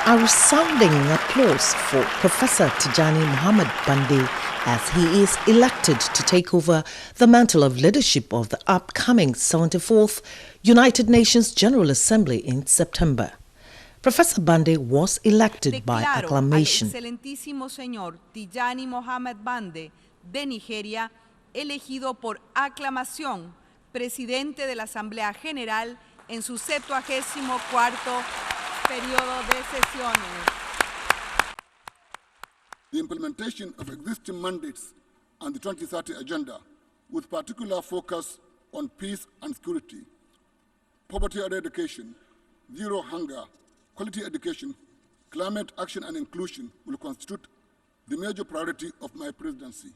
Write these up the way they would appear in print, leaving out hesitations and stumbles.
A resounding applause for Professor Tijjani Muhammad-Bande as he is elected to take over the mantle of leadership of the upcoming 74th United Nations General Assembly in September. Professor Bande was elected by acclamation. Al excelentísimo señor Tijjani Muhammad-Bande de Nigeria, elegido por aclamación presidente de la Asamblea General en su 74º periodo de sesiones. The implementation of existing mandates and the 2030 Agenda, with particular focus on peace and security, poverty eradication, zero hunger, quality education, climate action and inclusion will constitute the major priority of my presidency.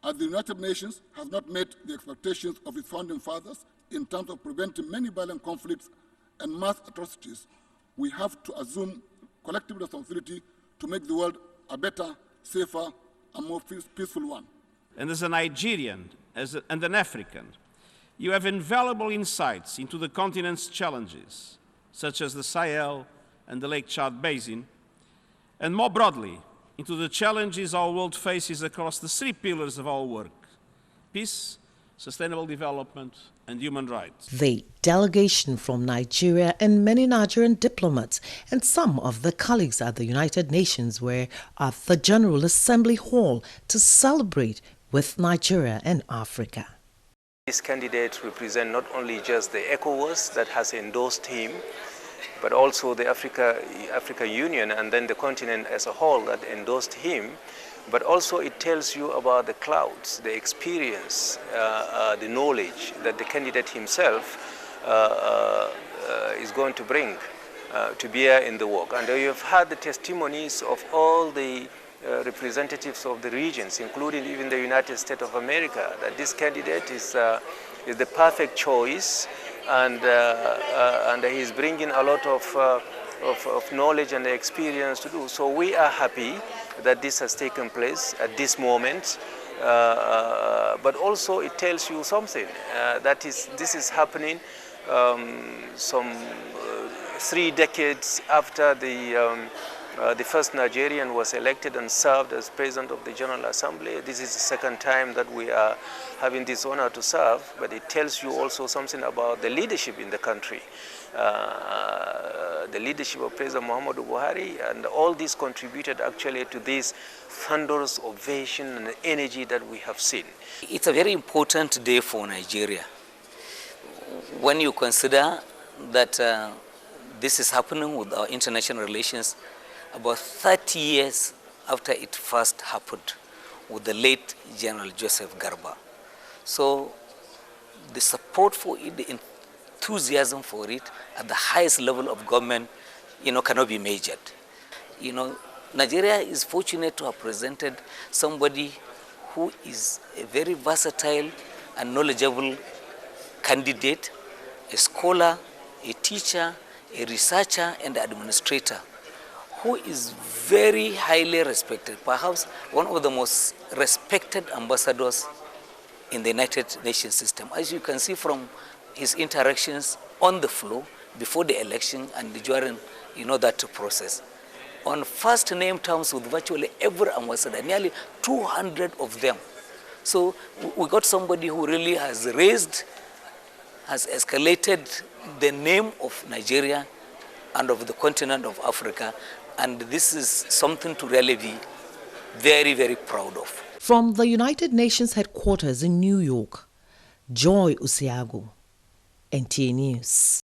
As the United Nations has not met the expectations of its founding fathers in terms of preventing many violent conflicts and mass atrocities, we have to assume collective responsibility to make the world a better, safer, and more peaceful one. And as a Nigerian and an African, you have invaluable insights into the continent's challenges, such as the Sahel and the Lake Chad Basin, and more broadly, into the challenges our world faces across the three pillars of our work: peace, sustainable development, and human rights. The delegation from Nigeria and many Nigerian diplomats and some of their colleagues at the United Nations were at the General Assembly Hall to celebrate with Nigeria and Africa. These candidates represent not only just the ECOWAS that has endorsed him, but also the Africa Union and then the continent as a whole that endorsed him. But also it tells you about the clouds, the experience, the knowledge that the candidate himself is going to bring to bear in the work. And you have had the testimonies of all the representatives of the regions, including even the United States of America, that this candidate is the perfect choice, and he's bringing a lot of knowledge and experience to do. So we are happy that this has taken place at this moment, but also it tells you something, this is happening some 3 decades after the first Nigerian was elected and served as President of the General Assembly. This is the second time that we are having this honor to serve, but it tells you also something about the leadership in the country. The leadership of President Muhammadu Buhari, and all this contributed actually to this thunderous ovation and energy that we have seen. It's a very important day for Nigeria. When you consider that this is happening with our international relations about 30 years after it first happened with the late General Joseph Garba. So the support for it, the enthusiasm for it at the highest level of government, cannot be measured. Nigeria is fortunate to have presented somebody who is a very versatile and knowledgeable candidate, a scholar, a teacher, a researcher, and administrator, who is very highly respected, perhaps one of the most respected ambassadors in the United Nations system. As you can see from his interactions on the floor before the election and during that process, on first name terms with virtually every ambassador, nearly 200 of them. So we got somebody who really has escalated the name of Nigeria and of the continent of Africa, and this is something to really be very, very proud of. From the United Nations headquarters in New York, Joy Usiago, NTA News.